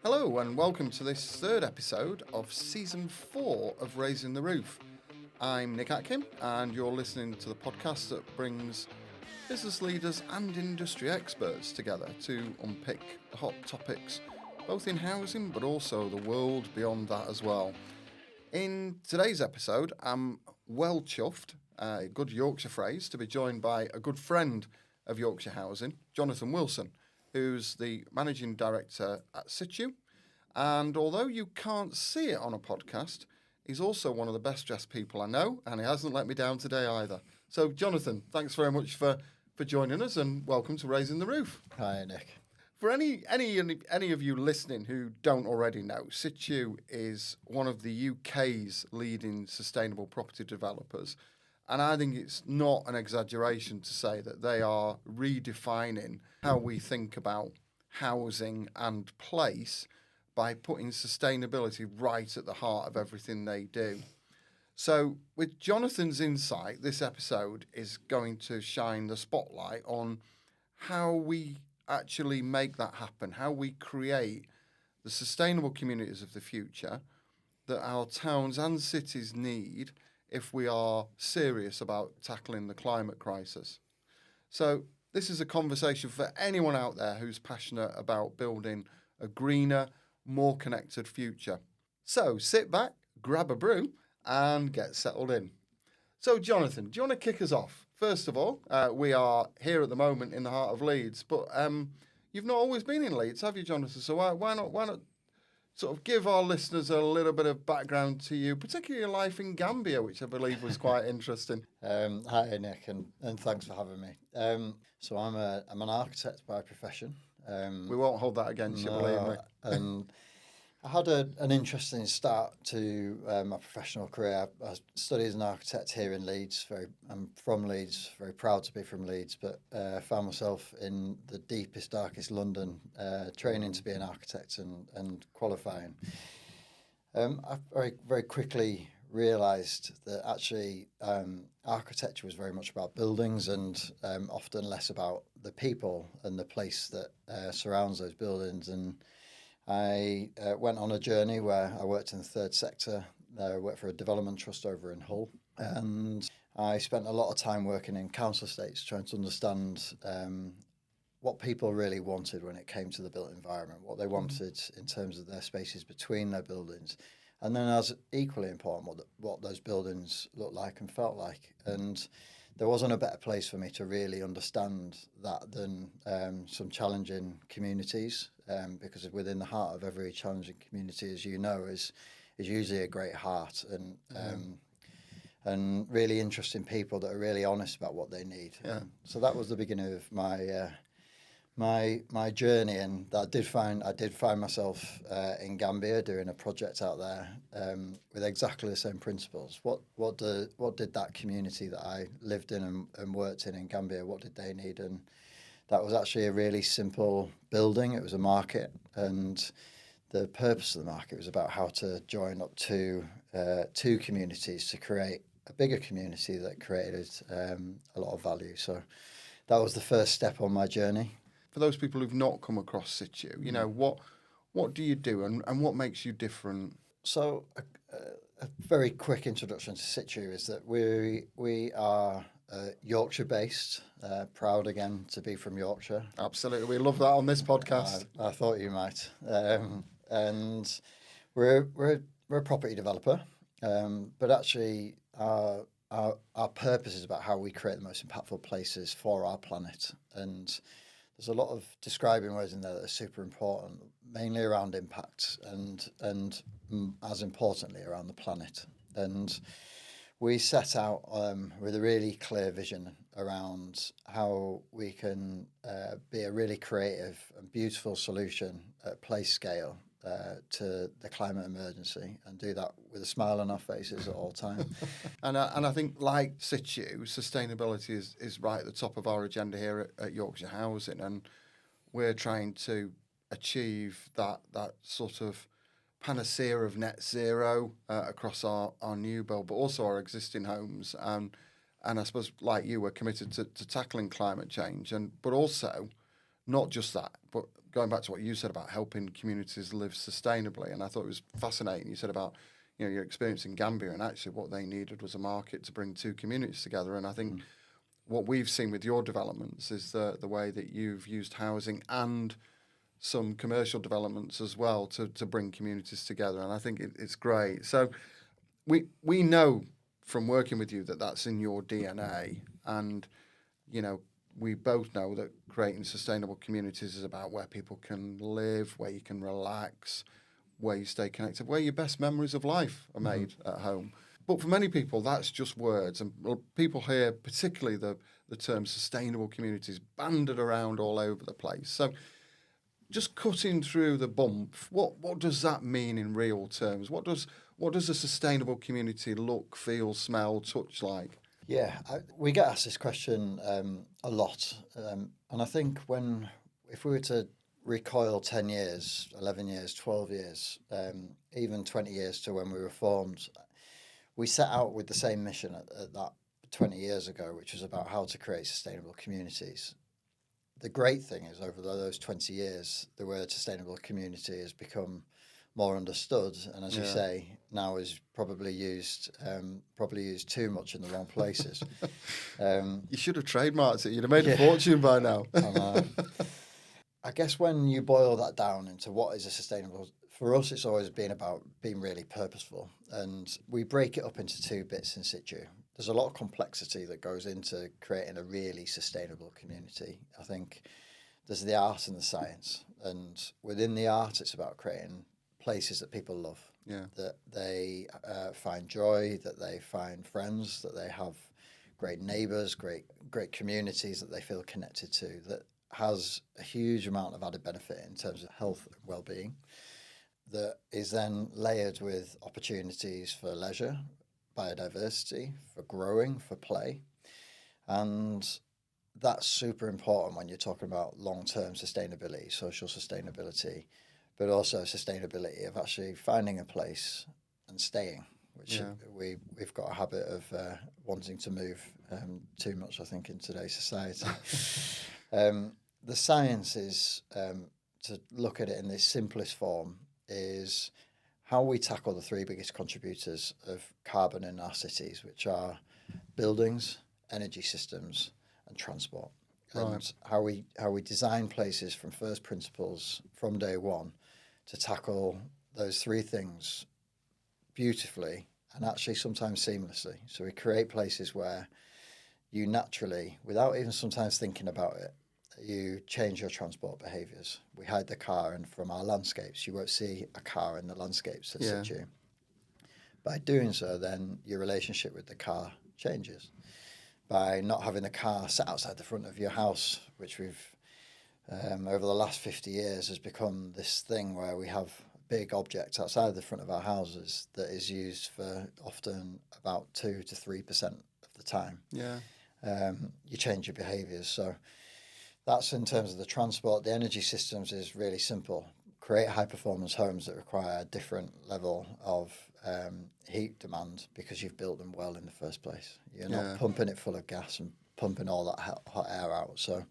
Hello and welcome to this third episode of Season 4 of Raising the Roof. I'm Nick Atkin and you're listening to the podcast that brings business leaders and industry experts together to unpick the hot topics both in housing but also the world beyond that as well. In today's episode, I'm well chuffed, a good Yorkshire phrase, to be joined by a good friend of Yorkshire Housing, Jonathan Wilson, who's the Managing Director at Citu. And although you can't see it on a podcast, he's also one of the best dressed people I know, and he hasn't let me down today either. So, Jonathan, thanks very much for joining us, and welcome to Raising the Roof. Hi, Nick. For any of you listening who don't already know, Citu is one of the UK's leading sustainable property developers. And I think it's not an exaggeration to say that they are redefining how we think about housing and place by putting sustainability right at the heart of everything they do. So with Jonathan's insight, this episode is going to shine the spotlight on how we actually make that happen, how we create the sustainable communities of the future that our towns and cities need if we are serious about tackling the climate crisis. So this is a conversation for anyone out there who's passionate about building a greener, more connected future. So sit back, grab a brew, and get settled in. So Jonathan, do you want to kick us off? First of all, we are here at the moment in the heart of Leeds, but you've not always been in Leeds, have you, Jonathan? So why not sort of give our listeners a little bit of background to you, particularly your life in Gambia, which I believe was quite interesting. Hi, Nick, and thanks for having me. So I'm an architect by profession. We won't hold that against you, believe me. And I had an interesting start to my professional career. I studied as an architect here in Leeds. I'm from Leeds, very proud to be from Leeds, but found myself in the deepest, darkest London, training to be an architect and qualifying. I very quickly realised that actually architecture was very much about buildings and often less about the people and the place that surrounds those buildings. And I went on a journey where I worked in the third sector. I worked for a development trust over in Hull. And I spent a lot of time working in council estates trying to understand what people really wanted when it came to the built environment, what they wanted in terms of their spaces between their buildings. And then as equally important, what those buildings looked like and felt like. And there wasn't a better place for me to really understand that than some challenging communities, because within the heart of every challenging community, as you know, is usually a great heart and really interesting people that are really honest about what they need. Yeah. So that was the beginning of my journey, and I did find myself in Gambia doing a project out there with exactly the same principles. What did that community that I lived in and worked in Gambia, what did they need? And that was actually a really simple building. It was a market, and the purpose of the market was about how to join up two communities to create a bigger community that created a lot of value. So that was the first step on my journey. For those people who've not come across Citu, you know, what do you do and what makes you different? So a very quick introduction to Citu is that we are Yorkshire-based, proud again to be from Yorkshire. Absolutely, we love that on this podcast. I thought you might. And we're a property developer, but actually our purpose is about how we create the most impactful places for our planet. And there's a lot of describing words in there that are super important, mainly around impact and as importantly around the planet. And we set out with a really clear vision around how we can be a really creative and beautiful solution at place scale to the climate emergency, and do that with a smile on our faces at all time. And I think, like Citu, sustainability is right at the top of our agenda here at Yorkshire Housing, and we're trying to achieve that sort of panacea of net zero across our new build, but also our existing homes. And I suppose, like you, we're committed to tackling climate change, but also not just that, but going back to what you said about helping communities live sustainably, and I thought it was fascinating. You said about your experience in Gambia, and actually what they needed was a market to bring two communities together. And I think what we've seen with your developments is the way that you've used housing and some commercial developments as well to bring communities together, and I think it's great. So we know from working with you that that's in your DNA, and we both know that creating sustainable communities is about where people can live, where you can relax, where you stay connected, where your best memories of life are made at home. But for many people, that's just words, and people hear particularly the term sustainable communities banded around all over the place. So just cutting through the bump, what does that mean in real terms? What does a sustainable community look, feel, smell, touch like? Yeah, we get asked this question a lot, and I think if we were to recoil 10 years, 11 years, 12 years, even 20 years to when we were formed, we set out with the same mission at that 20 years ago, which was about how to create sustainable communities. The great thing is, over those 20 years, the word sustainable community has become more understood, and as you say, now is probably used too much in the wrong places. You should have trademarked it. You'd have made a fortune by now. I guess when you boil that down into what is a sustainable, for us, it's always been about being really purposeful, and we break it up into two bits in Citu. There's a lot of complexity that goes into creating a really sustainable community. I think there's the art and the science, and within the art, it's about creating places that people love, that they find joy, that they find friends, that they have great neighbours, great communities that they feel connected to, that has a huge amount of added benefit in terms of health and well-being, that is then layered with opportunities for leisure, biodiversity, for growing, for play. And that's super important when you're talking about long-term sustainability, social sustainability, but also sustainability of actually finding a place and staying, which we've got a habit of wanting to move too much, I think, in today's society. The science is, to look at it in its simplest form, is how we tackle the three biggest contributors of carbon in our cities, which are buildings, energy systems, and transport. Right. And how we design places from first principles from day one to tackle those three things beautifully and actually sometimes seamlessly. So we create places where you naturally, without even sometimes thinking about it, you change your transport behaviours. We hide the car, and from our landscapes, you won't see a car in the landscapes at Citu. By doing so, then your relationship with the car changes. By not having the car sat outside the front of your house, which we've, over the last 50 years, has become this thing where we have big objects outside the front of our houses that is used for often about 2 to 3% of the time. You change your behaviours. So that's in terms of the transport. The energy systems is really simple. Create high-performance homes that require a different level of heat demand because you've built them well in the first place. You're not pumping it full of gas and pumping all that hot air out. So,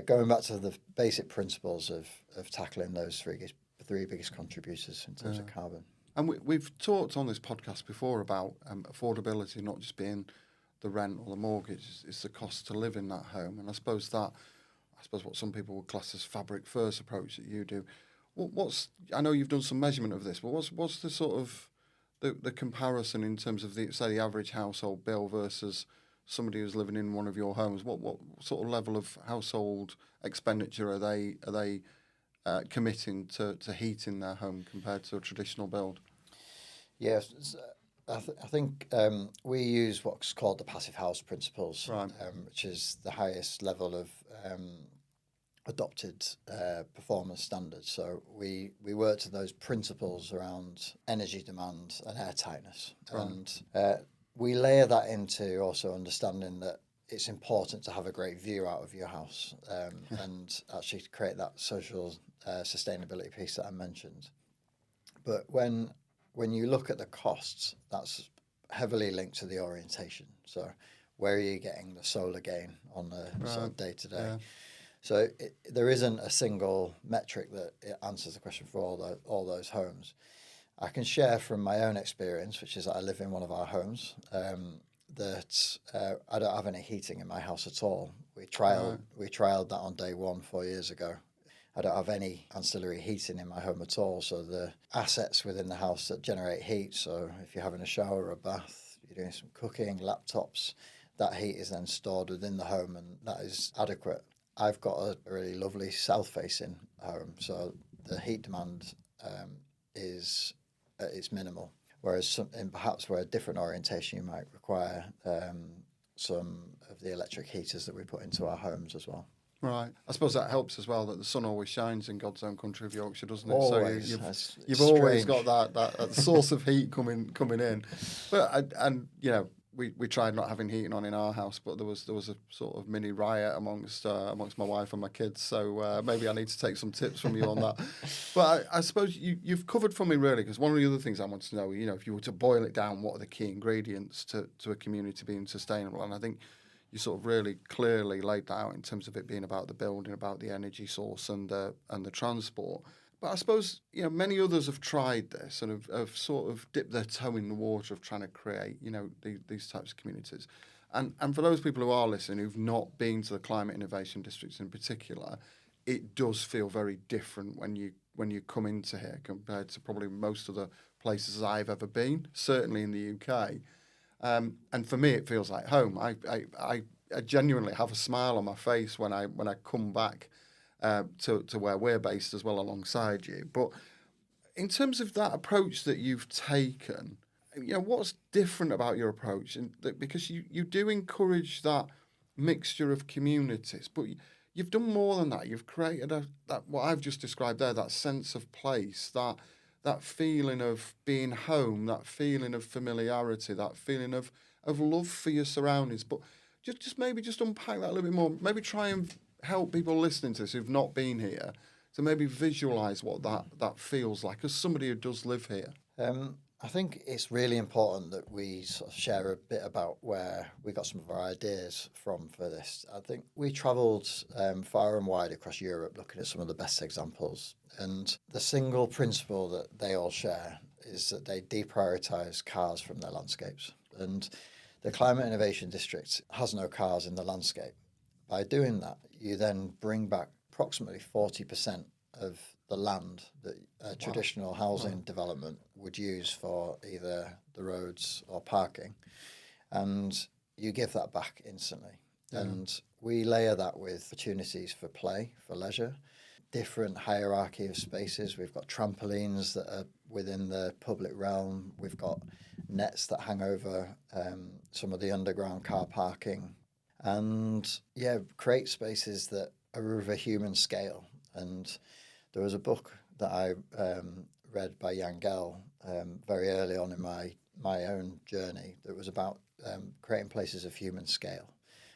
going back to the basic principles of tackling those three biggest contributors in terms of carbon. And we've talked on this podcast before about affordability not just being the rent or the mortgage, it's the cost to live in that home. And I suppose what some people would class as fabric first approach that you do. I know you've done some measurement of this, but what's the sort of the comparison in terms of the average household bill versus somebody who's living in one of your homes? What sort of level of household expenditure are they committing to heating their home compared to a traditional build? Yes, I think we use what's called the passive house principles, right. Which is the highest level of adopted performance standards. So we work to those principles around energy demand and air tightness. Right. And we layer that into also understanding that it's important to have a great view out of your house and actually create that social sustainability piece that I mentioned. But when you look at the costs, that's heavily linked to the orientation. So where are you getting the solar gain on the sort of day-to-day? So there isn't a single metric that it answers the question for all those homes. I can share from my own experience, which is that I live in one of our homes, that I don't have any heating in my house at all. We trialed that on day one 4 years ago. I don't have any ancillary heating in my home at all. So the assets within the house that generate heat, so if you're having a shower or a bath, you're doing some cooking, laptops, that heat is then stored within the home, and that is adequate. I've got a really lovely south-facing home, so the heat demand is it's minimal. Whereas perhaps where a different orientation, you might require some of the electric heaters that we put into our homes as well. Right. I suppose that helps as well that the sun always shines in God's own country of Yorkshire, doesn't it? Always. So you've always got that source of heat coming in. But we tried not having heating on in our house, but there was a sort of mini riot amongst my wife and my kids. So maybe I need to take some tips from you on that. But I suppose you've covered for me really, because one of the other things I want to know, if you were to boil it down, what are the key ingredients to a community being sustainable? And I think you sort of really clearly laid that out in terms of it being about the building, about the energy source and the transport. But I suppose, many others have tried this and have sort of dipped their toe in the water of trying to create, these types of communities. And for those people who are listening who've not been to the climate innovation districts in particular, it does feel very different when you come into here compared to probably most of the places I've ever been, certainly in the UK. And for me, it feels like home. I genuinely have a smile on my face when I come back to where we're based as well alongside you. But in terms of that approach that you've taken, what's different about your approach? And because you do encourage that mixture of communities, but you've done more than that. You've created that what I've just described there, that sense of place, that feeling of being home, that feeling of familiarity, that feeling of love for your surroundings. But just maybe just unpack that a little bit more. Maybe try and help people listening to this who've not been here to maybe visualise what that feels like as somebody who does live here. I think it's really important that we sort of share a bit about where we got some of our ideas from for this. I think we travelled far and wide across Europe looking at some of the best examples. And the single principle that they all share is that they deprioritise cars from their landscapes. And the Climate Innovation District has no cars in the landscape. By doing that, you then bring back approximately 40% of the land that a traditional housing development would use for either the roads or parking, and you give that back instantly. Yeah. And we layer that with opportunities for play, for leisure, different hierarchy of spaces. We've got trampolines that are within the public realm. We've got nets that hang over some of the underground car parking, and create spaces that are of a human scale. And there was a book that I read by Jan Gehl very early on in my own journey that was about creating places of human scale,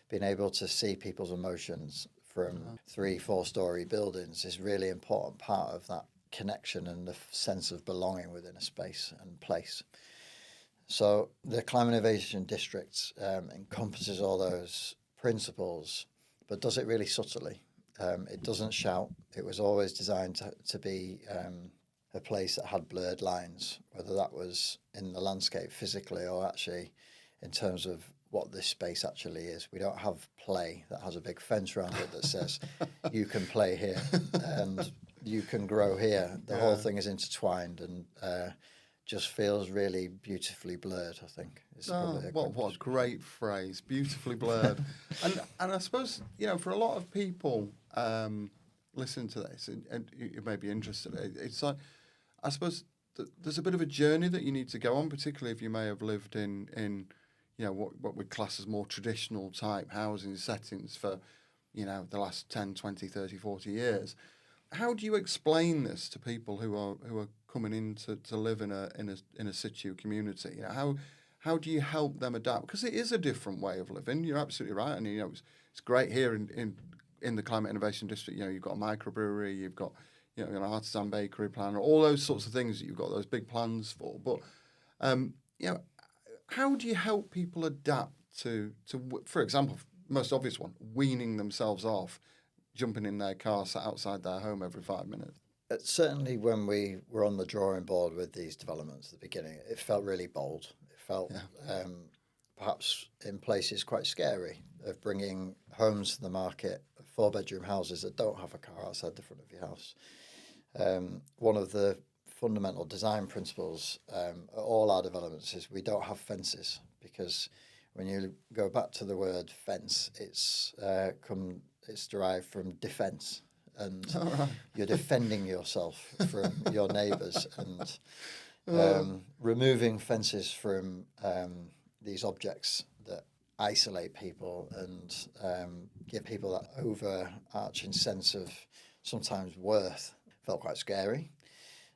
being able to see people's emotions from 3-4 story buildings is really important part of that connection and the sense of belonging within a space and place. So the Climate Innovation District encompasses all those principles, but does it really subtly. It doesn't shout. It was always designed to be a place that had blurred lines, whether that was in the landscape physically or actually in terms of what this space actually is. We don't have play that has a big fence around it that says you can play here and you can grow here. The whole thing is intertwined and just feels really beautifully blurred, I think. What a great phrase, beautifully blurred. and I suppose, for a lot of people listening to this, and you may be interested, it's like, I suppose there's a bit of a journey that you need to go on, particularly if you may have lived in what we'd class as more traditional type housing settings for, the last 10, 20, 30, 40 years. How do you explain this to people who are coming in to live in a Citu community? How do you help them adapt? Because it is a different way of living. You're absolutely right, and it's great here in the Climate Innovation District. You've got a microbrewery, you've got an artisan bakery plan, all those sorts of things that you've got those big plans for. But how do you help people adapt to for example, most obvious one, weaning themselves off jumping in their car, sat outside their home every 5 minutes. Certainly, when we were on the drawing board with these developments at the beginning, it felt really bold. It felt perhaps in places quite scary, of bringing homes to the market, 4-bedroom houses that don't have a car outside the front of your house. One of the fundamental design principles at all our developments is we don't have fences, because when you go back to the word fence, it's derived from defence, and you're defending yourself from your neighbours, and removing fences from these objects that isolate people and give people that overarching sense of sometimes worth felt quite scary.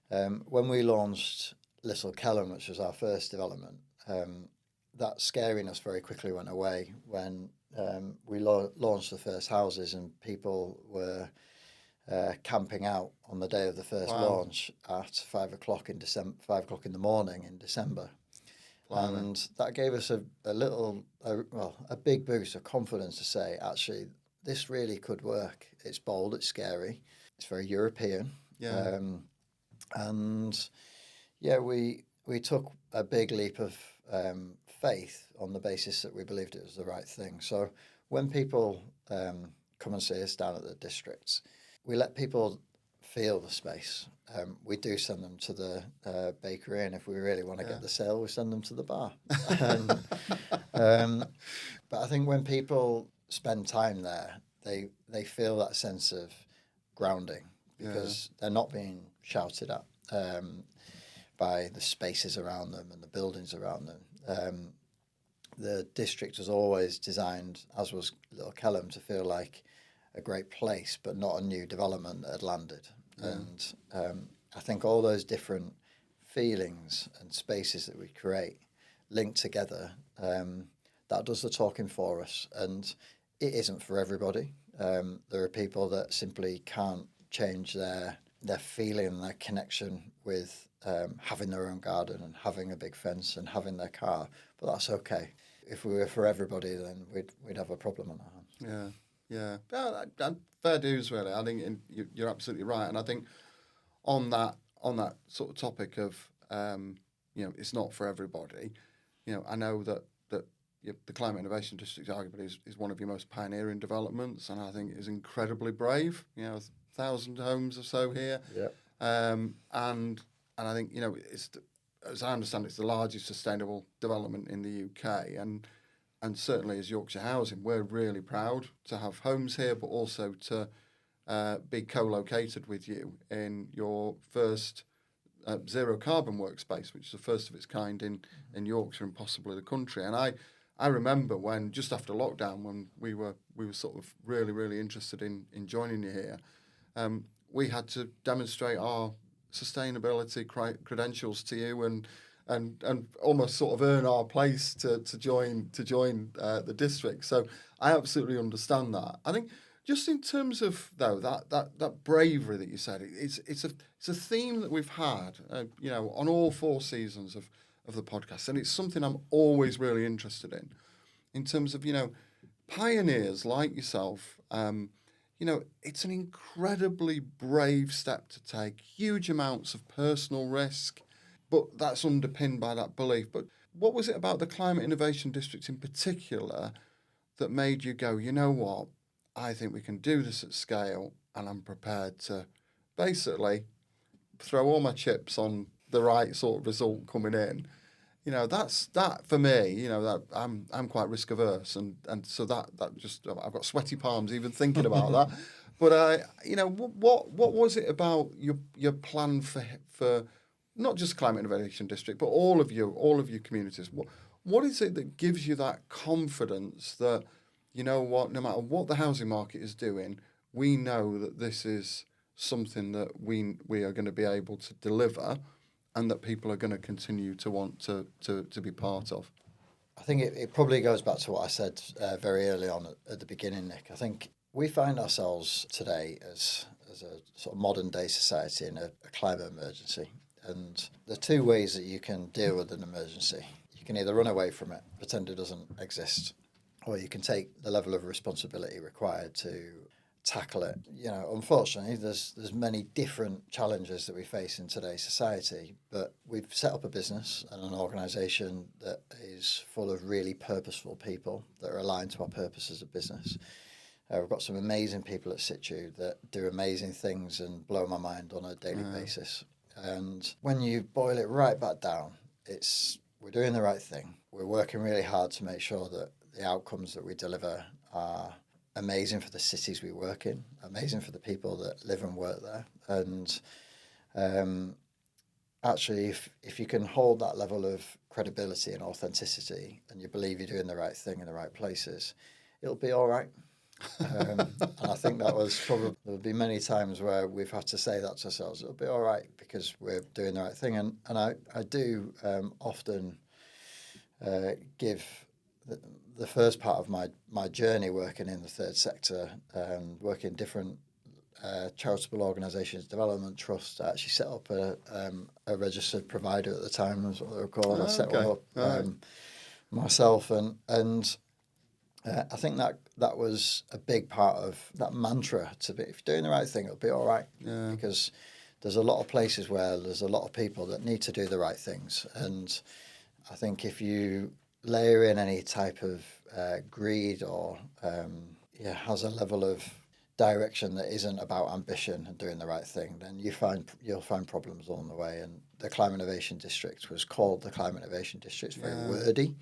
When we launched Little Kelham, which was our first development, that scariness very quickly went away when we launched the first houses and people were camping out on the day of the first launch at 5 o'clock in December, 5 o'clock in the morning in December. And that gave us a big boost of confidence to say, actually, this really could work. It's bold, it's scary, it's very European. Yeah. We took a big leap of faith on the basis that we believed it was the right thing. So when people come and see us down at the districts, we let people feel the space. We do send them to the bakery, and if we really want to get the sale, we send them to the bar. But I think when people spend time there, they feel that sense of grounding, because they're not being shouted at by the spaces around them and the buildings around them. The district was always designed, as was Little Kelham, to feel like a great place, but not a new development that had landed. And I think all those different feelings and spaces that we create linked together, that does the talking for us. And it isn't for everybody. There are people that simply can't change their feeling, their connection with having their own garden and having a big fence and having their car, but that's okay. If we were for everybody, then we'd have a problem on our hands. Yeah. Fair dues, really. I think you're absolutely right, and I think on that sort of topic of it's not for everybody. I know that the Climate Innovation District arguably is one of your most pioneering developments, and I think it is incredibly brave. 1,000 homes or so here. Yeah. And I think it's, as I understand, it's the largest sustainable development in the UK, and certainly as Yorkshire Housing, we're really proud to have homes here, but also to be co-located with you in your first zero carbon workspace, which is the first of its kind in Yorkshire and possibly the country. And I remember when, just after lockdown, when we were sort of really interested in joining you here, we had to demonstrate our sustainability credentials to you and almost sort of earn our place to join the district. So I absolutely understand that. I think just in terms of though that bravery that you said, it's a theme that we've had on all 4 seasons of the podcast, and it's something I'm always really interested in terms of pioneers like yourself. It's an incredibly brave step to take, huge amounts of personal risk, but that's underpinned by that belief. But what was it about the Climate Innovation District in particular that made you go, you know what, I think we can do this at scale, and I'm prepared to basically throw all my chips on the right sort of result coming in? That's that for me. That I'm quite risk averse, and so that just, I've got sweaty palms even thinking about that. But what was it about your plan for not just Climate Innovation District, but all of your communities? What is it that gives you that confidence that no matter what the housing market is doing, we know that this is something that we are going to be able to deliver, and that people are going to continue to want to be part of? I think it probably goes back to what I said very early on at the beginning, Nick. I think we find ourselves today as a sort of modern day society in a climate emergency. And the 2 ways that you can deal with an emergency: you can either run away from it, pretend it doesn't exist, or you can take the level of responsibility required to tackle it. Unfortunately, there's many different challenges that we face in today's society, but we've set up a business and an organisation that is full of really purposeful people that are aligned to our purpose as a business. We've got some amazing people at Citu that do amazing things and blow my mind on a daily basis. And when you boil it right back down, we're doing the right thing. We're working really hard to make sure that the outcomes that we deliver are amazing for the cities we work in, amazing for the people that live and work there. And actually, if you can hold that level of credibility and authenticity and you believe you're doing the right thing in the right places, it'll be all right. And I think that was probably, there'll be many times where we've had to say that to ourselves, it'll be all right because we're doing the right thing. And I do often give the first part of my journey working in the third sector, working in different charitable organisations, development trusts. I actually set up a registered provider at the time, was what they were called. I set one up myself, and I think that was a big part of that mantra to be, if you're doing the right thing, it'll be all right. Yeah. Because there's a lot of places where there's a lot of people that need to do the right things. And I think if you layer in any type of greed or has a level of direction that isn't about ambition and doing the right thing, then you'll find problems along the way. And the Climate Innovation District was called the Climate Innovation District. It's very wordy,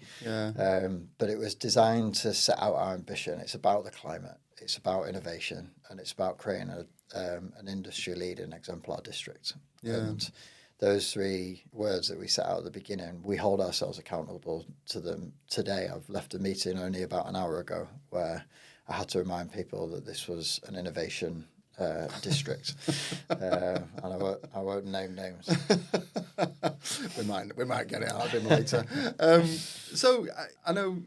but it was designed to set out our ambition. It's about the climate, it's about innovation, and it's about creating an industry-leading exemplar district. And those three words that we set out at the beginning, we hold ourselves accountable to them today. I've left a meeting only about an hour ago where I had to remind people that this was an innovation district, and I won't name names. we might get it out of him later. So I know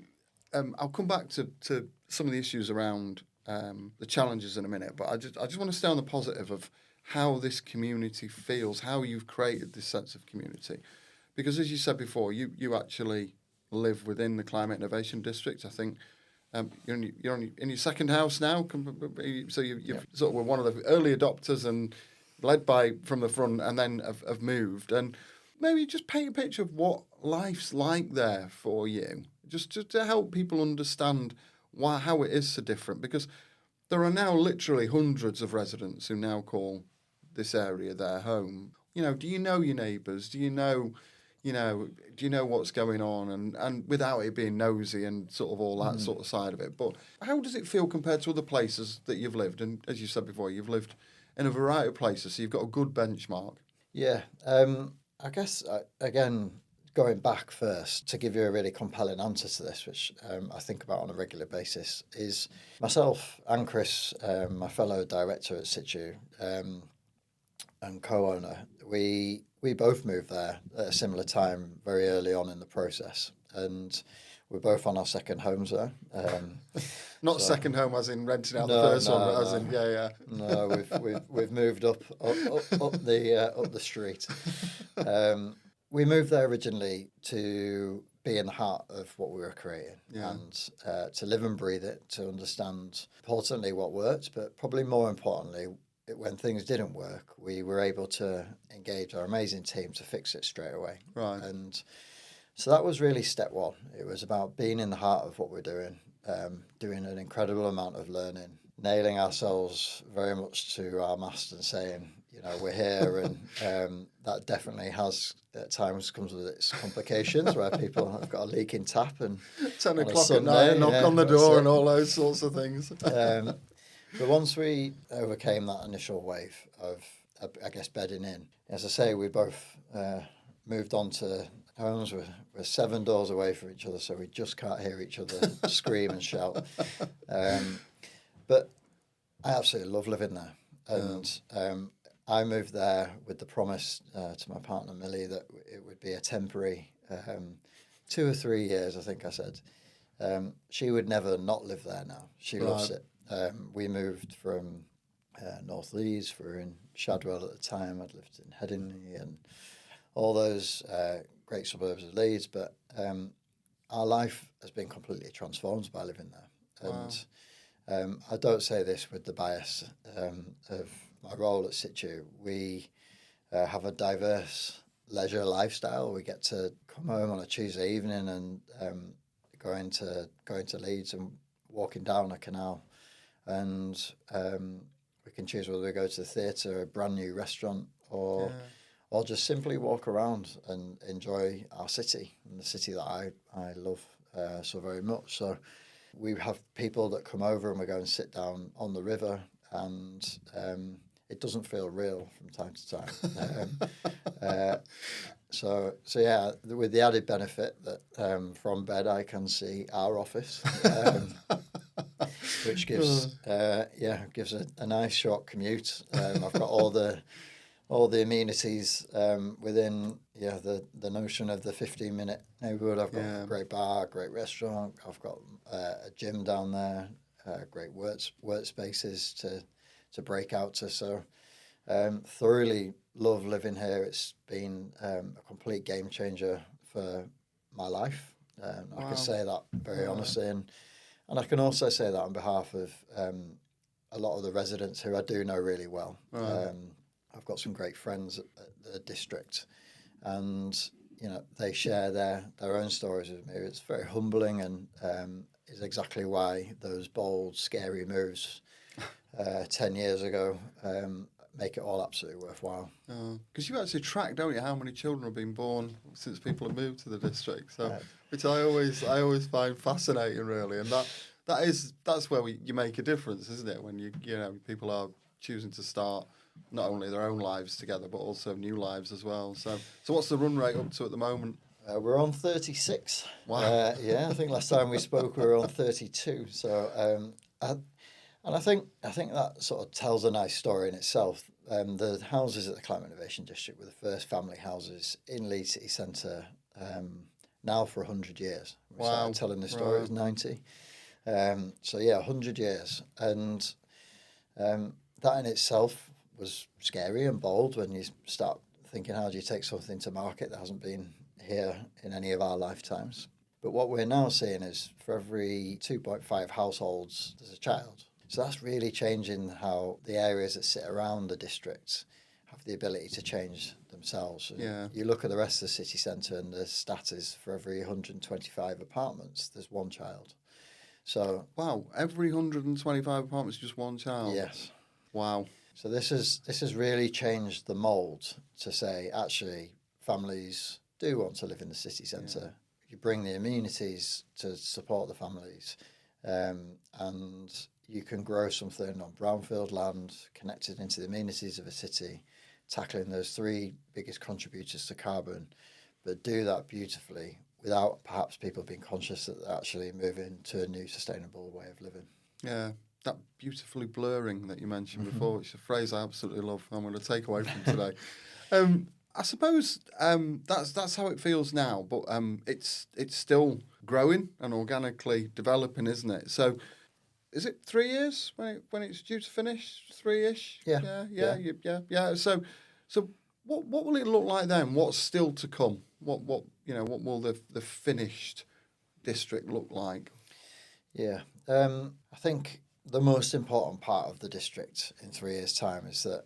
I'll come back to some of the issues around the challenges in a minute, but I just want to stay on the positive of how this community feels, how you've created this sense of community, because as you said before, you actually live within the Climate Innovation District. I think. You're in your second house now, so you've sort of were one of the early adopters and led by from the front, and then have moved. And maybe just paint a picture of what life's like there for you, just to help people understand how it is so different. Because there are now literally hundreds of residents who now call this area their home. Do you know your neighbours? Do you know what's going on, and without it being nosy and sort of all that sort of side of it. But how does it feel compared to other places that you've lived? And as you said before, you've lived in a variety of places, so you've got a good benchmark. Yeah. I guess, again, going back first to give you a really compelling answer to this, which I think about on a regular basis, is myself and Chris, my fellow director at Citu and co-owner, we both moved there at a similar time, very early on in the process, and we're both on our second homes there. Not second home as in renting out the first one, but as in No, we've moved up the street. We moved there originally to be in the heart of what we were creating and to live and breathe it, to understand importantly what worked, but probably more importantly, when things didn't work, we were able to engage our amazing team to fix it straight away. Right. And so that was really step one. It was about being in the heart of what we're doing, doing an incredible amount of learning, nailing ourselves very much to our mast and saying, we're here. And that definitely has at times comes with its complications where people have got a leaking tap and 10 o'clock at night, knock on the door and all those sorts of things. But once we overcame that initial wave of, I guess, bedding in, as I say, we both moved on to homes. We're 7 doors away from each other, so we just can't hear each other scream and shout. But I absolutely love living there. And I moved there with the promise to my partner, Millie, that it would be a temporary 2 or 3 years, I think I said. She would never not live there now. She loves it. We moved from North Leeds. We were in Shadwell at the time. I'd lived in Headingley and all those great suburbs of Leeds. But our life has been completely transformed by living there. I don't say this with the bias of my role at Citu. We have a diverse leisure lifestyle. We get to come home on a Tuesday evening and going to Leeds and walking down a canal, and we can choose whether we go to the theatre, a brand new restaurant, or just simply walk around and enjoy our city, and the city that I love so very much. So we have people that come over and we go and sit down on the river, and it doesn't feel real from time to time. So yeah, with the added benefit that from bed I can see our office, which gives gives a nice short commute. I've got all the amenities within the notion of the 15-minute neighbourhood. I've got a great bar, great restaurant. I've got a gym down there, great workspaces to break out to. So thoroughly love living here. It's been a complete game changer for my life. I can say that very honestly, and I can also say that on behalf of a lot of the residents who I do know really well. I've got some great friends at the district, and they share their own stories with me. It's very humbling, and is exactly why those bold, scary moves 10 years ago make it all absolutely worthwhile. Because you actually track, don't you, how many children have been born since people have moved to the district? So, which I always find fascinating, really, and that's where you make a difference, isn't it? When people are choosing to start not only their own lives together, but also new lives as well. So what's the run rate up to at the moment? We're on 36. Wow. I think last time we spoke we were on 32. So, and I think that sort of tells a nice story in itself. The houses at the Climate Innovation District were the first family houses in Leeds City Centre now for 100 years. We started telling the story, it was 90. 100 years. And that in itself was scary and bold when you start thinking, how do you take something to market that hasn't been here in any of our lifetimes? But what we're now seeing is for every 2.5 households, there's a child. So that's really changing how the areas that sit around the district have the ability to change themselves. You look at the rest of the city centre and the stat is for every 125 apartments, there's one child. So every 125 apartments, just one child? Yes. Wow. So this has really changed the mould to say, actually, families do want to live in the city centre. Yeah. You bring the amenities to support the families, and you can grow something on brownfield land, connected into the amenities of a city, tackling those three biggest contributors to carbon, but do that beautifully without perhaps people being conscious that they're actually moving to a new sustainable way of living. Yeah. That beautifully blurring that you mentioned before, which is a phrase I absolutely love. I'm going to take away from today. I suppose that's how it feels now, but it's still growing and organically developing, isn't it? So, is it 3 years when it's due to finish? 3-ish? Yeah. So what will it look like then? What's still to come? What will the finished district look like? Yeah, I think the most important part of the district in 3 years' time is that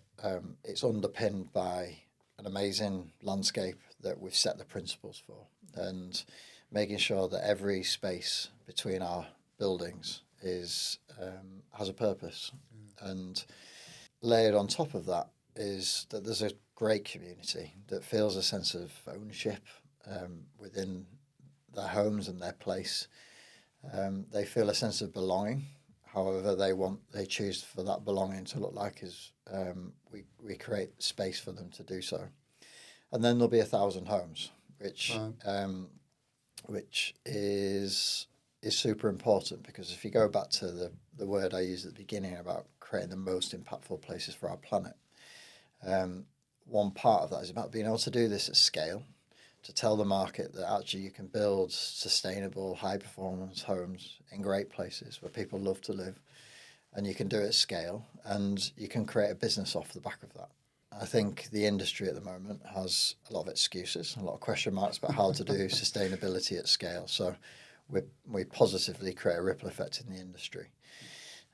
it's underpinned by an amazing landscape that we've set the principles for, and making sure that every space between our buildings has a purpose. And layered on top of that is that there's a great community that feels a sense of ownership within their homes and their place. They feel a sense of belonging. However they choose for that belonging to look like is we create space for them to do so. And then there'll be 1,000 homes, which is super important, because if you go back to the word I used at the beginning about creating the most impactful places for our planet, one part of that is about being able to do this at scale, to tell the market that actually you can build sustainable, high-performance homes in great places where people love to live, and you can do it at scale, and you can create a business off the back of that. I think the industry at the moment has a lot of excuses, a lot of question marks about how to do sustainability at scale. So we positively create a ripple effect in the industry.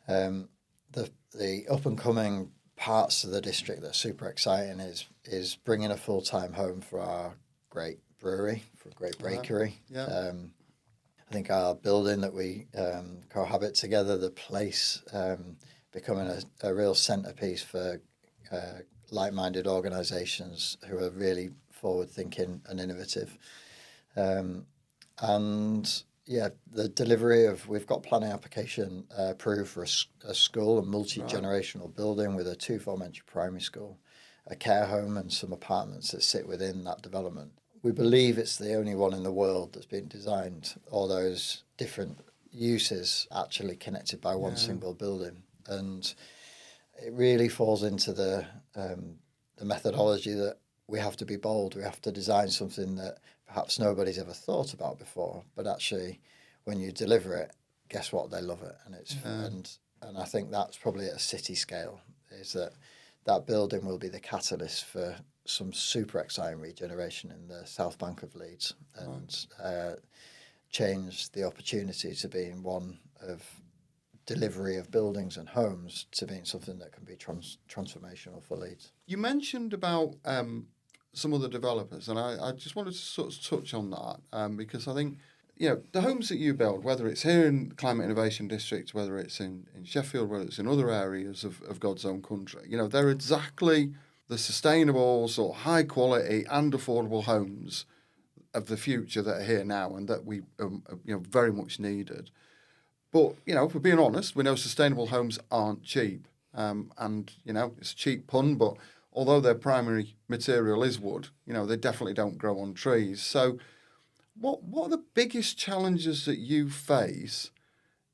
The up and coming parts of the district that are super exciting is bringing a full-time home for our great brewery, for a great bakery. Yeah. I think our building that we cohabit together, the place becoming a real centerpiece for like-minded organisations who are really forward-thinking and innovative. And yeah, the delivery of, we've got planning application approved for a school, a multi-generational building with a 2-form entry primary school, a care home and some apartments that sit within that development. We believe it's the only one in the world that's been designed, all those different uses actually connected by one single building. And it really falls into the methodology that we have to be bold. We have to design something that perhaps nobody's ever thought about before, but actually when you deliver it, guess what? They love it. And it's and I think that's probably at a city scale, is that building will be the catalyst for some super exciting regeneration in the South Bank of Leeds, and change the opportunity to being one of delivery of buildings and homes to being something that can be transformational for Leeds. You mentioned about some other developers, and I just wanted to sort of touch on that because I think, the homes that you build, whether it's here in Climate Innovation District, whether it's in Sheffield, whether it's in other areas of God's own country, they're exactly the sustainable, sort of high quality and affordable homes of the future that are here now and that we very much needed. But, if we're being honest, we know sustainable homes aren't cheap. And, it's a cheap pun, but although their primary material is wood, they definitely don't grow on trees. So what are the biggest challenges that you face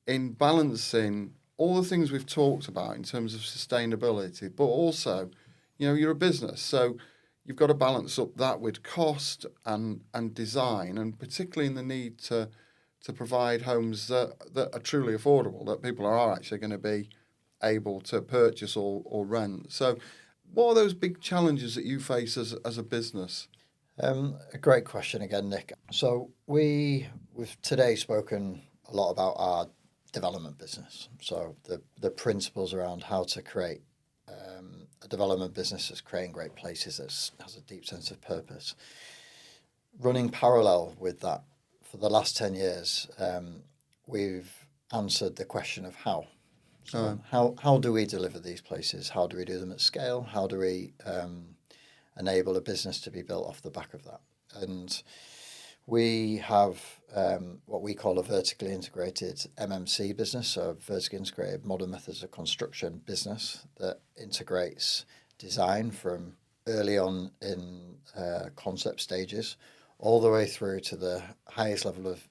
in balancing all the things we've talked about in terms of sustainability, but also, you're a business, so you've got to balance up that with cost and design, and particularly in the need to provide homes that are truly affordable, that people are actually going to be able to purchase or rent. So what are those big challenges that you face as a business? A great question again, Nick. So we've today spoken a lot about our development business. So the principles around how to create a development business that's creating great places, that has a deep sense of purpose. Running parallel with that, for the last 10 years, we've answered the question of how. So how do we deliver these places? How do we do them at scale? How do we enable a business to be built off the back of that? And we have what we call a vertically integrated MMC business, so vertically integrated modern methods of construction business that integrates design from early on in concept stages all the way through to the highest level of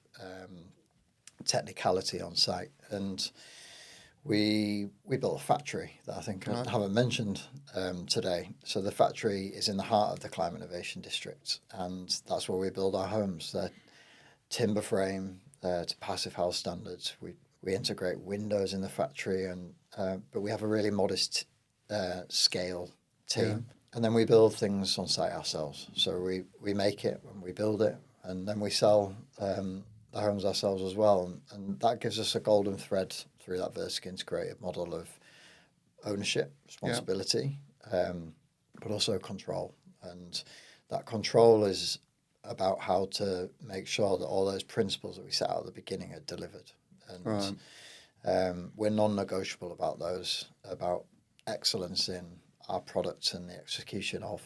technicality on site. And we built a factory that I think I haven't mentioned today. So the factory is in the heart of the Climate Innovation District, and that's where we build our homes. They're timber frame to passive house standards. We integrate windows in the factory, but we have a really modest scale team. And then we build things on site ourselves. So we make it and we build it, and then we sell the homes ourselves as well. And that gives us a golden thread through that vertically integrated model of ownership, responsibility, but also control. And that control is about how to make sure that all those principles that we set out at the beginning are delivered. And we're non-negotiable about those, about excellence in our products and the execution of.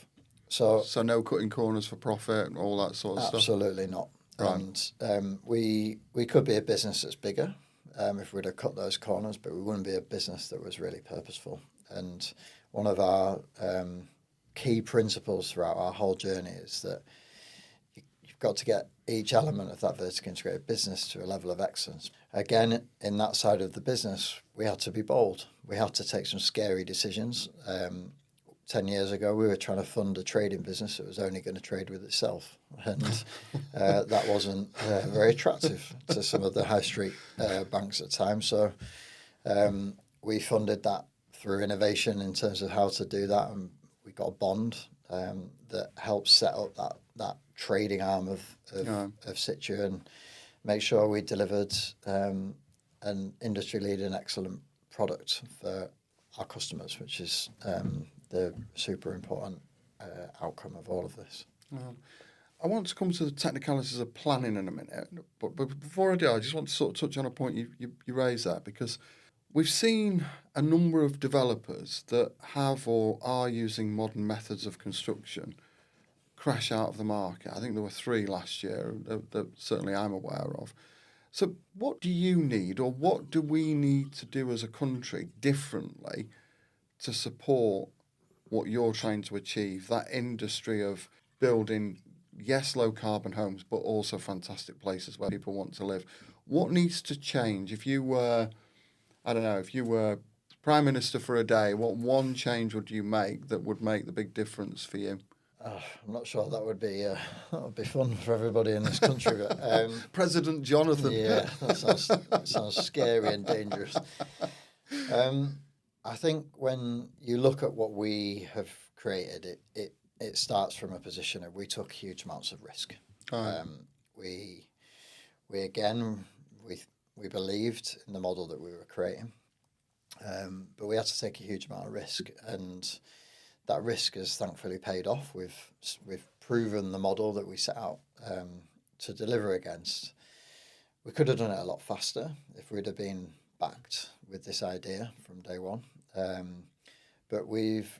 So no cutting corners for profit and all that sort of stuff? Absolutely not. Right. And we could be a business that's bigger if we'd have cut those corners, but we wouldn't be a business that was really purposeful. And one of our key principles throughout our whole journey is that you've got to get each element of that vertically integrated business to a level of excellence. Again, in that side of the business, we had to be bold. We had to take some scary decisions. 10 years ago, we were trying to fund a trading business that was only going to trade with itself. And that wasn't very attractive to some of the high street banks at the time. So we funded that through innovation in terms of how to do that. And we got a bond that helped set up that trading arm of Citu and make sure we delivered an industry-leading excellent product for our customers, which is the super important outcome of all of this. I want to come to the technicalities of planning in a minute, but before I do, I just want to sort of touch on a point you raised there, because we've seen a number of developers that have or are using modern methods of construction crash out of the market. I think there were 3 last year that certainly I'm aware of. So what do you need, or what do we need to do as a country differently to support what you're trying to achieve, that industry of building, yes, low carbon homes, but also fantastic places where people want to live? What needs to change? If you were, I don't know, if you were Prime Minister for a day, what one change would you make that would make the big difference for you? I'm not sure that would be fun for everybody in this country. But, President Jonathan. Yeah, that sounds scary and dangerous. I think when you look at what we have created, it starts from a position of we took huge amounts of risk. Right. We believed in the model that we were creating, but we had to take a huge amount of risk, and that risk has thankfully paid off. We've proven the model that we set out to deliver against. We could have done it a lot faster if we'd have been backed with this idea from day one. But we've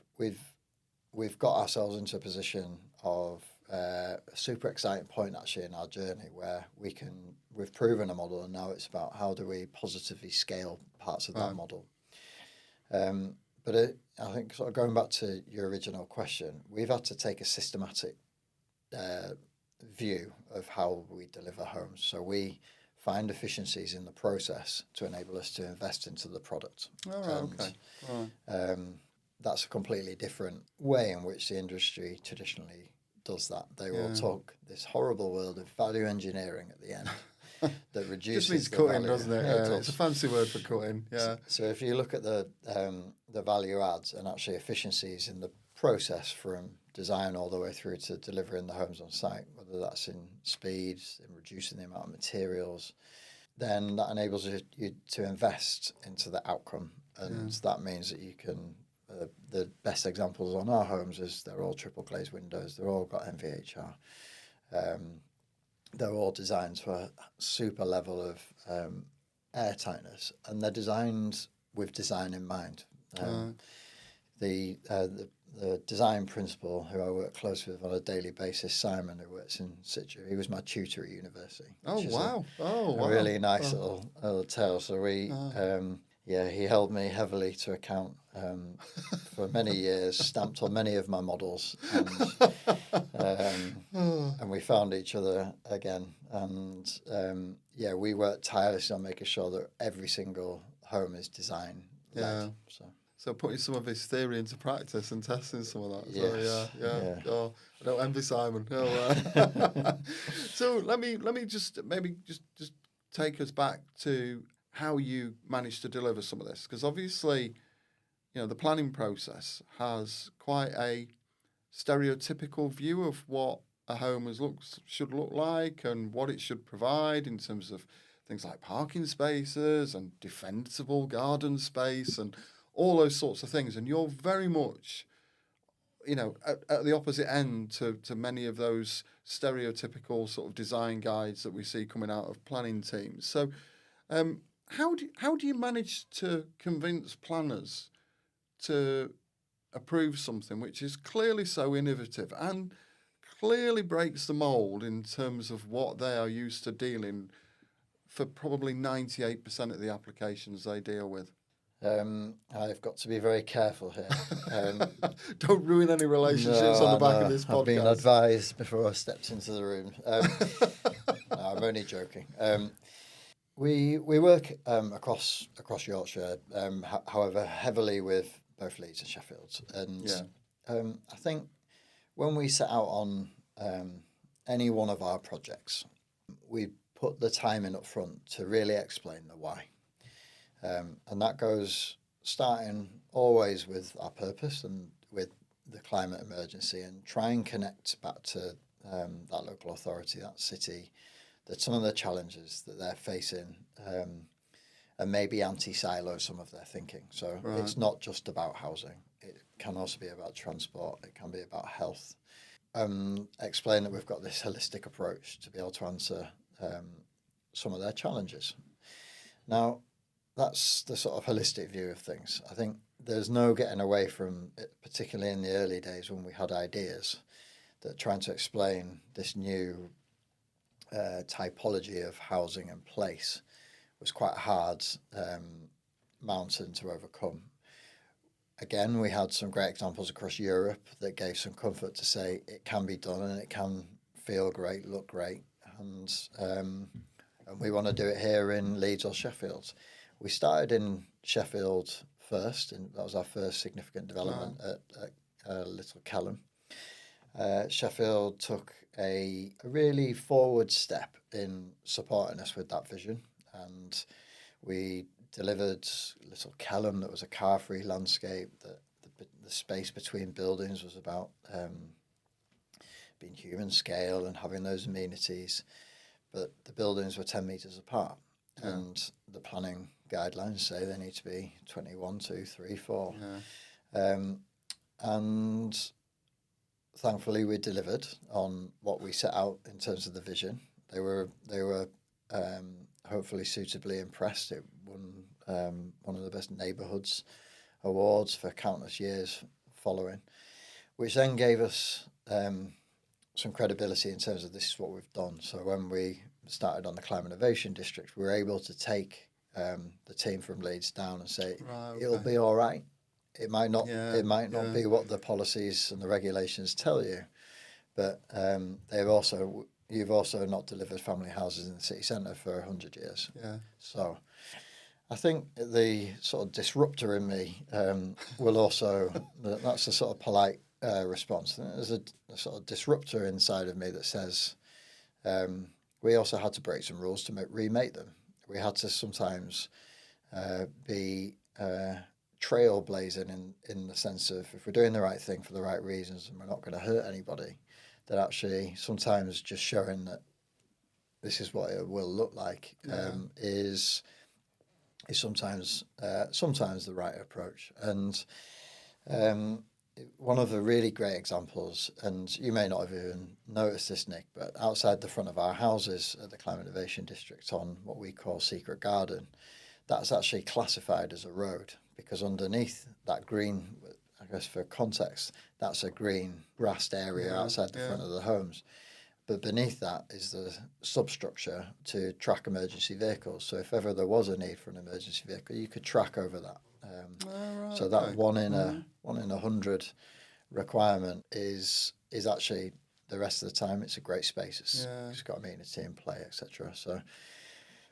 got ourselves into a position of a super exciting point actually in our journey where we've proven a model, and now it's about how do we positively scale parts of that model. But I think sort of going back to your original question, we've had to take a systematic view of how we deliver homes. So we find efficiencies in the process to enable us to invest into the product. That's a completely different way in which the industry traditionally does that. They will talk this horrible world of value engineering at the end that reduces just means the cutting, value. doesn't it? Yeah, It's a fancy word for cutting. Yeah. So if you look at the value adds and actually efficiencies in the process from design all the way through to delivering the homes on site, whether that's in speeds, in reducing the amount of materials, then that enables you to invest into the outcome. And that means that you can, the best examples on our homes is they're all triple glazed windows, they're all got MVHR. They're all designed for a super level of air tightness, and they're designed with design in mind. The design principal who I work closely with on a daily basis, Simon, who works in Citu, he was my tutor at university. Oh, wow. A really nice little tale. So he held me heavily to account for many years, stamped on many of my models, and we found each other again. And we worked tirelessly on making sure that every single home is design led. So putting some of his theory into practice and testing some of that. Yes. So, Oh, I don't envy Simon. So let me just take us back to how you managed to deliver some of this, because obviously, the planning process has quite a stereotypical view of what a home should look like and what it should provide in terms of things like parking spaces and defensible garden space and all those sorts of things. And you're very much, at the opposite end to many of those stereotypical sort of design guides that we see coming out of planning teams. So how do you manage to convince planners to approve something which is clearly so innovative and clearly breaks the mould in terms of what they are used to dealing for probably 98% of the applications they deal with? I've got to be very careful here. Don't ruin any relationships on the back of this podcast. I've been advised before I stepped into the room. I'm only joking. We work across Yorkshire, however, heavily with both Leeds and Sheffield. And I think when we set out on any one of our projects, we put the time in up front to really explain the why. And that goes starting always with our purpose and with the climate emergency, and try and connect back to that local authority, that city, that some of the challenges that they're facing, and maybe anti-silo some of their thinking. So it's not just about housing. It can also be about transport. It can be about health. Explain that we've got this holistic approach to be able to answer some of their challenges. Now, that's the sort of holistic view of things. I think there's no getting away from it, particularly in the early days when we had ideas, that trying to explain this new typology of housing and place was quite a hard mountain to overcome. Again, we had some great examples across Europe that gave some comfort to say it can be done and it can feel great, look great, and we want to do it here in Leeds or Sheffield. We started in Sheffield first, and that was our first significant development at Little Kelham. Sheffield took a really forward step in supporting us with that vision, and we delivered Little Kelham that was a car-free landscape, that the space between buildings was about being human scale and having those amenities, but the buildings were 10 metres apart, and the planning guidelines say they need to be 21, 2, 3, 4. And thankfully we delivered on what we set out in terms of the vision. They were hopefully suitably impressed. It won one of the best neighbourhoods awards for countless years following, which then gave us some credibility in terms of this is what we've done. So when we started on the Climate Innovation District, we were able to take the team from Leeds down and say, it'll be all right. It might not be what the policies and the regulations tell you, but you've also not delivered family houses in the city centre for 100 years. So I think the sort of disruptor in me will also, that's a sort of polite response. There's a sort of disruptor inside of me that says we also had to break some rules to remake them. We had to sometimes be trailblazing in the sense of, if we're doing the right thing for the right reasons and we're not going to hurt anybody, that actually sometimes just showing that this is what it will look like is sometimes the right approach. And one of the really great examples, and you may not have even noticed this, Nick, but outside the front of our houses at the Climate Innovation District on what we call Secret Garden, that's actually classified as a road, because underneath that green, I guess for context, that's a green grassed area outside the front of the homes. But beneath that is the substructure to track emergency vehicles. So if ever there was a need for an emergency vehicle, you could track over that. So that one in 100 requirement is actually, the rest of the time it's a great space. It's got amenity in play, etc. So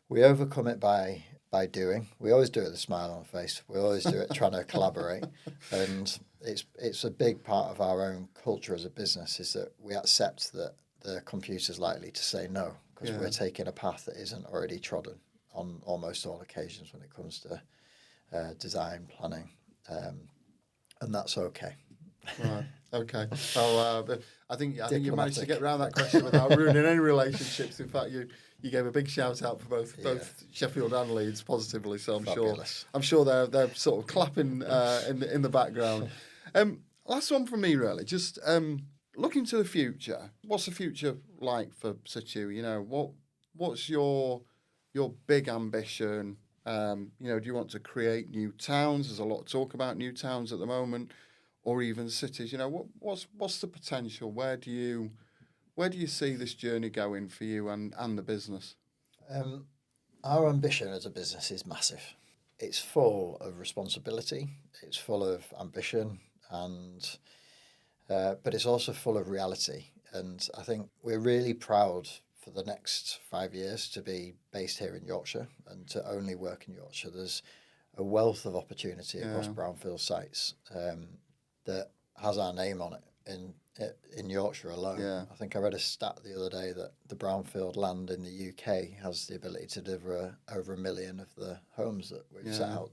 we overcome it by doing. We always do it with a smile on our face. We always do it trying to collaborate, and it's a big part of our own culture as a business, is that we accept that the computer's likely to say no, because we're taking a path that isn't already trodden on almost all occasions when it comes to design, planning, and that's okay. Right. Okay. Well, I think you managed to get around that question without ruining any relationships. In fact, you gave a big shout out for both Sheffield and Leeds positively. So I'm sure they're sort of clapping in the background. Last one from me, really. Just looking to the future. What's the future like for Citu? You know, what's your big ambition? Do you want to create new towns? There's a lot of talk about new towns at the moment, or even cities. You know, what's the potential? Where do you see this journey going for you and the business? Our ambition as a business is massive. It's full of responsibility. It's full of ambition, and but it's also full of reality. And I think we're really proud for the next 5 years to be based here in Yorkshire and to only work in Yorkshire. There's a wealth of opportunity across Brownfield sites that has our name on it in Yorkshire alone. I think I read a stat the other day that the Brownfield land in the UK has the ability to deliver over 1 million of the homes that we've set out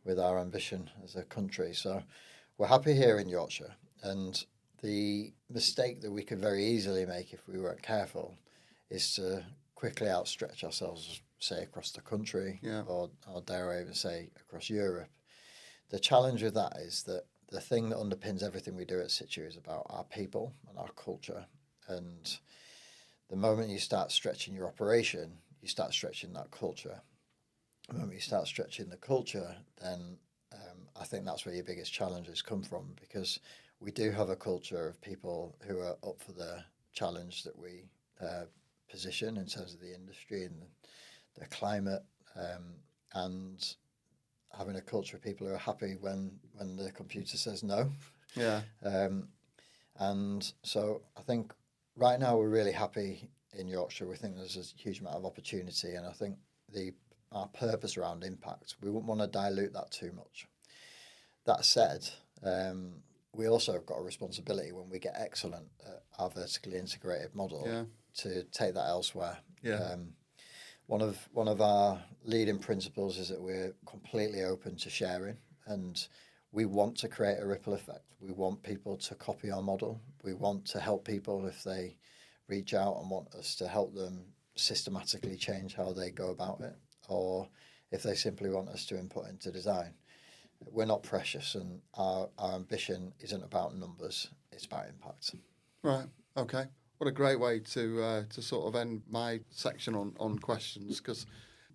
with our ambition as a country. So we're happy here in Yorkshire, and the mistake that we could very easily make if we weren't careful is to quickly outstretch ourselves say, across the country, Yeah. or dare I even say, across Europe. The challenge with that is that the thing that underpins everything we do at Citu is about our people and our culture. And the moment you start stretching your operation, you start stretching that culture. The moment you start stretching the culture, then I think that's where your biggest challenges come from, because we do have a culture of people who are up for the challenge that we position in terms of the industry and the climate, and having a culture of people who are happy when the computer says no. Yeah. And so I think right now we're really happy in Yorkshire. We think there's a huge amount of opportunity, and I think our purpose around impact, we wouldn't want to dilute that too much. That said, we also have got a responsibility when we get excellent at our vertically integrated model to take that elsewhere. Yeah. One of our leading principles is that we're completely open to sharing, and we want to create a ripple effect. We want people to copy our model. We want to help people if they reach out and want us to help them systematically change how they go about it, or if they simply want us to input into design. We're not precious, and our ambition isn't about numbers, it's about impact. Right, okay. What a great way to sort of end my section on questions, because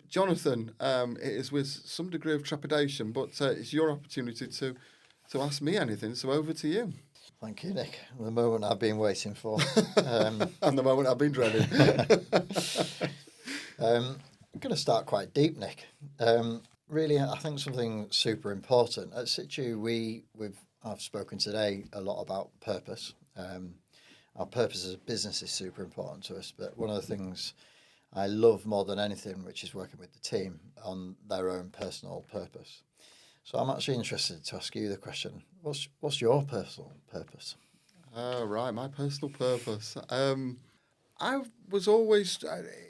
Jonathan, it is with some degree of trepidation, but it's your opportunity to ask me anything, so over to you. Thank you, Nick. The moment I've been waiting for. And the moment I've been dreading. I'm going to start quite deep, Nick. Really, I think something super important. At Citu, I've spoken today a lot about purpose. Our purpose as a business is super important to us, but one of the things I love more than anything, which is working with the team on their own personal purpose. So I'm actually interested to ask you the question, what's your personal purpose? Right, my personal purpose. I was always,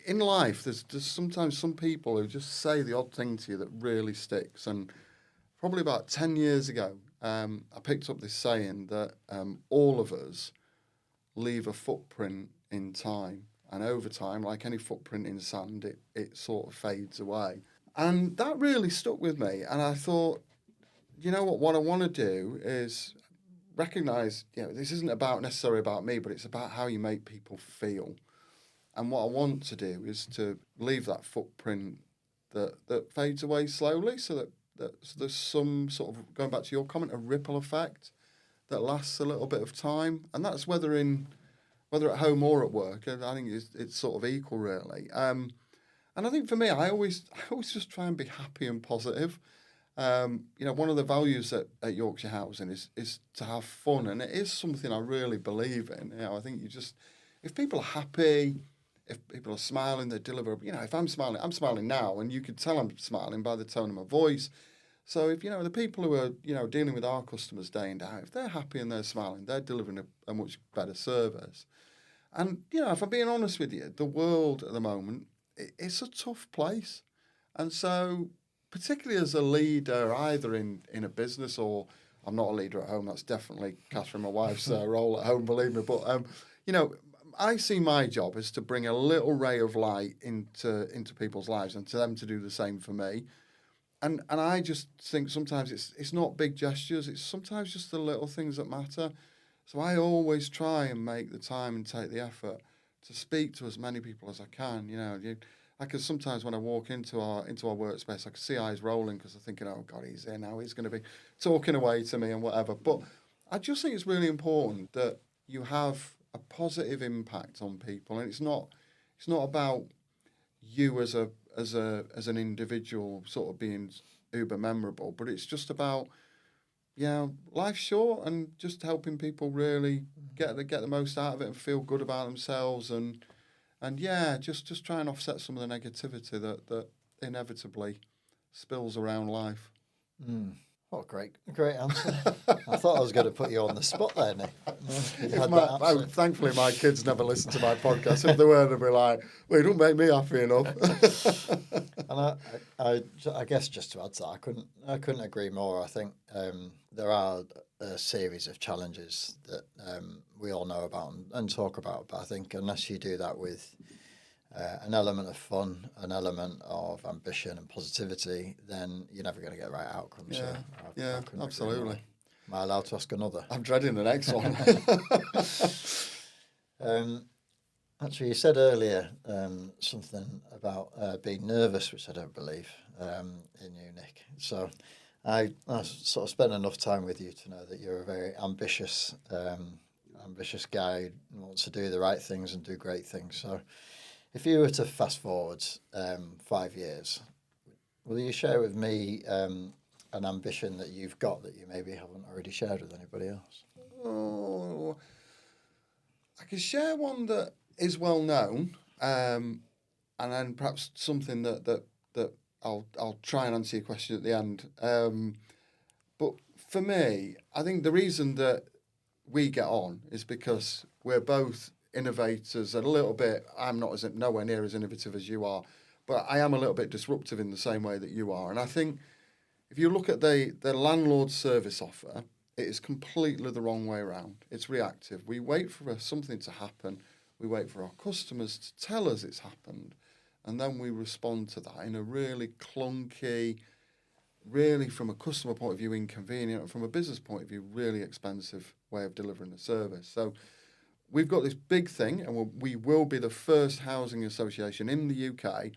in life, there's sometimes some people who just say the odd thing to you that really sticks. And probably about 10 years ago, I picked up this saying that all of us leave a footprint in time. And over time, like any footprint in sand, it sort of fades away. And that really stuck with me. And I thought, you know what I want to do is recognise, this isn't necessarily about me, but it's about how you make people feel. And what I want to do is to leave that footprint that fades away slowly, so that there's some sort of, going back to your comment, a ripple effect that lasts a little bit of time. And that's whether at home or at work. I think it's sort of equal, really. And I think for me, I always just try and be happy and positive. One of the values at Yorkshire Housing is to have fun, and it is something I really believe in. I think if people are happy, if people are smiling, they deliver. If I'm smiling now, and you could tell I'm smiling by the tone of my voice. So if the people who are dealing with our customers day in day out, if they're happy and they're smiling, they're delivering a much better service. And if I'm being honest with you, the world at the moment, it's a tough place, and so, particularly as a leader, either in a business, or I'm not a leader at home, that's definitely Catherine, my wife's role at home, believe me. But, I see my job as to bring a little ray of light into people's lives, and to them to do the same for me. And I just think sometimes it's not big gestures, it's sometimes just the little things that matter. So I always try and make the time and take the effort to speak to as many people as I can. I can sometimes, when I walk into our workspace, I can see eyes rolling because I'm thinking, oh God, he's here now. He's going to be talking away to me and whatever. But I just think it's really important that you have a positive impact on people, and it's not about you as an individual sort of being uber memorable, but it's just about life's short, and just helping people really get the most out of it and feel good about themselves, and just try and offset some of the negativity that inevitably spills around life. What a great answer. I thought I was going to put you on the spot there, Nick. Thankfully, my kids never listen to my podcast. If they were, they'd be like, well, you don't make me happy enough. And I guess just to add to that, I couldn't agree more. I think there are a series of challenges that we all know about and talk about, but I think unless you do that with an element of fun, an element of ambition and positivity, then you're never going to get right outcomes. Yeah, So I yeah, couldn't agree more. absolutely. Am I allowed to ask another? I'm dreading the next one. Actually, you said earlier something about being nervous, which I don't believe in you, Nick. So I sort of spent enough time with you to know that you're a very ambitious guy who wants to do the right things and do great things. So if you were to fast forward 5 years, will you share with me an ambition that you've got that you maybe haven't already shared with anybody else? Oh, I can share one that is well known, and then perhaps something that I'll try and answer your question at the end. But for me, I think the reason that we get on is because we're both innovators and a little bit. I'm not nowhere near as innovative as you are, but I am a little bit disruptive in the same way that you are. And I think if you look at the landlord service offer, it is completely the wrong way around. It's reactive. We wait for something to happen. We wait for our customers to tell us it's happened, and then we respond to that in a really clunky, really from a customer point of view inconvenient, and from a business point of view really expensive way of delivering the service. So we've got this big thing, and we will be the first housing association in the UK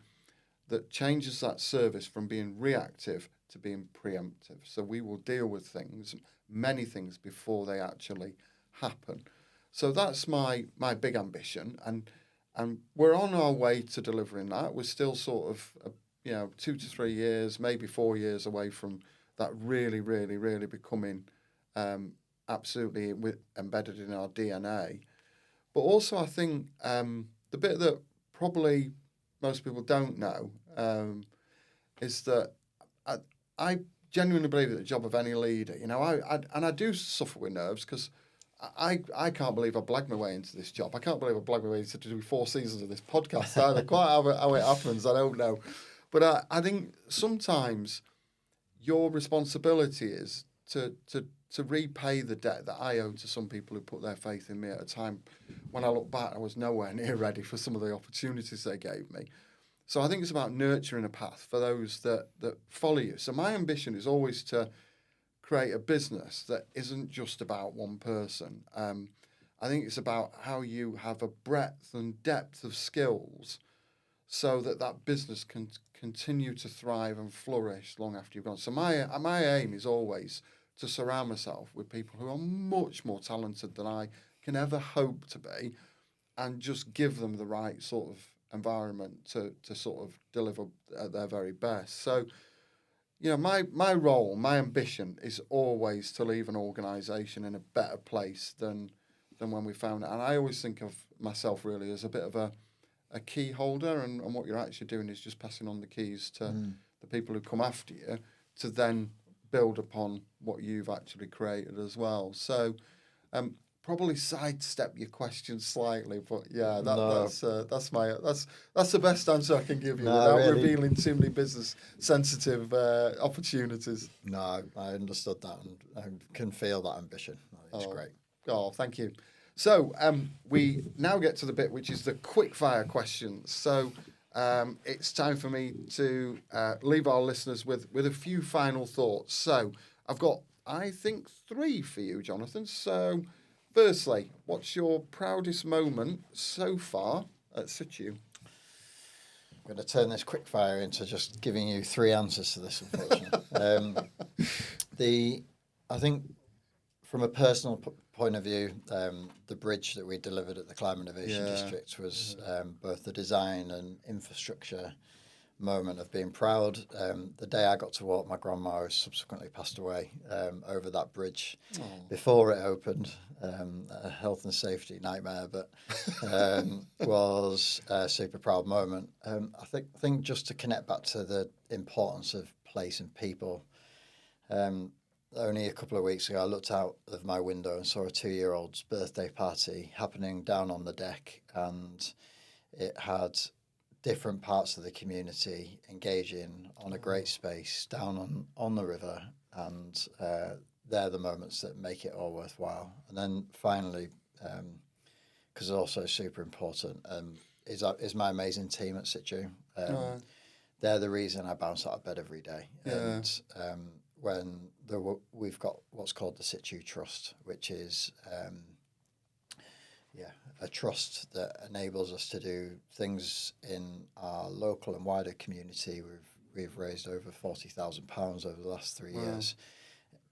that changes that service from being reactive to being preemptive. So we will deal with things, many things, before they actually happen. So that's my big ambition, and we're on our way to delivering that. We're still sort of 2 to 3 years, maybe 4 years away from that really, really, really becoming absolutely embedded in our DNA. But also, I think the bit that probably most people don't know is that I genuinely believe that the job of any leader, I do suffer with nerves because I can't believe I blagged my way into this job. I can't believe I blagged my way into to do 4 seasons of this podcast either. Quite how it happens, I don't know. But I think sometimes your responsibility is to repay the debt that I owe to some people who put their faith in me at a time when I look back, I was nowhere near ready for some of the opportunities they gave me. So I think it's about nurturing a path for those that follow you. So my ambition is always to create a business that isn't just about one person. I think it's about how you have a breadth and depth of skills so that business can continue to thrive and flourish long after you've gone. So my aim is always to surround myself with people who are much more talented than I can ever hope to be, and just give them the right sort of environment to sort of deliver at their very best. So, my role, my ambition is always to leave an organisation in a better place than when we found it. And I always think of myself really as a bit of a key holder, and what you're actually doing is just passing on the keys to the people who come after you to then build upon what you've actually created as well. So probably sidestep your question slightly, but yeah, that's the best answer I can give you without really revealing too many business sensitive opportunities. No, I understood that, and I can feel that ambition. I think it's great. Oh, thank you. So we now get to the bit which is the quick fire questions. So it's time for me to leave our listeners with a few final thoughts. So I've got, I think, 3 for you, Jonathan. So firstly, what's your proudest moment so far at Citu? I'm going to turn this quick fire into just giving you 3 answers to this, unfortunately. I think from a personal point of view, the bridge that we delivered at the Climate Innovation District was both the design and infrastructure moment of being proud. The day I got to walk my grandma, who subsequently passed away, over that bridge before it opened, a health and safety nightmare, but was a super proud moment. I think just to connect back to the importance of place and people, only a couple of weeks ago, I looked out of my window and saw a 2-year-old's birthday party happening down on the deck, and it had different parts of the community engaging on a great space down on the river, and they're the moments that make it all worthwhile. And then finally, because it's also super important, is my amazing team at Citu. Right. They're the reason I bounce out of bed every day. Yeah. And we've got what's called the Citu Trust, which is a trust that enables us to do things in our local and wider community. We've raised over £40,000 over the last 3 years,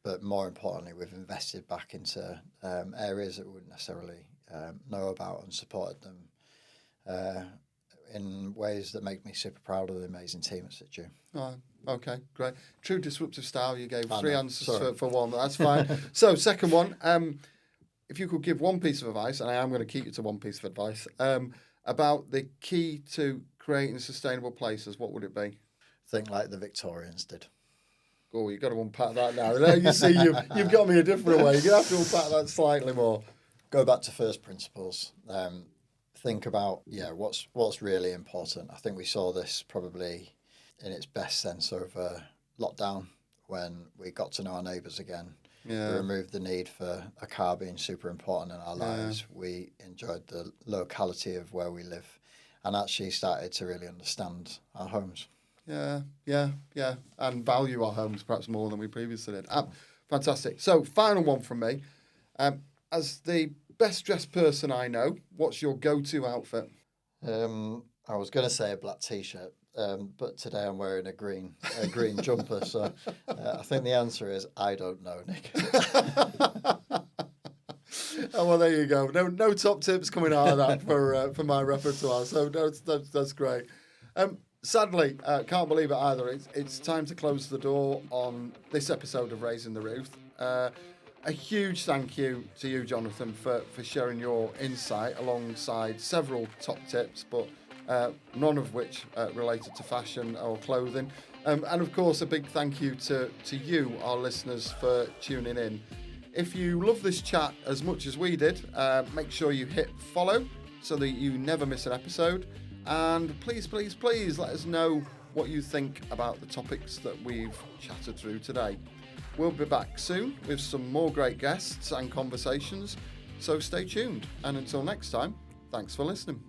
but more importantly, we've invested back into areas that we wouldn't necessarily know about and supported them in ways that make me super proud of the amazing team at Citu. Oh, okay, great. True disruptive style. You gave I three know, answers for one. That's fine. So, second one. If you could give one piece of advice, and I am going to keep you to one piece of advice, about the key to creating sustainable places, what would it be? Think like the Victorians did. Oh, you've got to unpack that now. You see, you've got me a different way. You're going to have to unpack that slightly more. Go back to first principles. Think about what's really important. I think we saw this probably in its best sense over lockdown when we got to know our neighbours again. Yeah. We removed the need for a car being super important in our lives. We enjoyed the locality of where we live and actually started to really understand our homes. Yeah, and value our homes perhaps more than we previously did. Fantastic. So, final one from me. As the best dressed person I know, what's your go-to outfit? I was going to say a black t-shirt, but today I'm wearing a green jumper. So I think the answer is I don't know, Nick. Oh, well, there you go. No top tips coming out of that for my repertoire. So that's great. Sadly, can't believe it either. It's time to close the door on this episode of Raising the Roof. A huge thank you to you, Jonathan, for sharing your insight alongside several top tips, but none of which related to fashion or clothing. And of course, a big thank you to you, our listeners, for tuning in. If you love this chat as much as we did, make sure you hit follow so that you never miss an episode. And please let us know what you think about the topics that we've chatted through today. We'll be back soon with some more great guests and conversations, so stay tuned. And until next time, thanks for listening.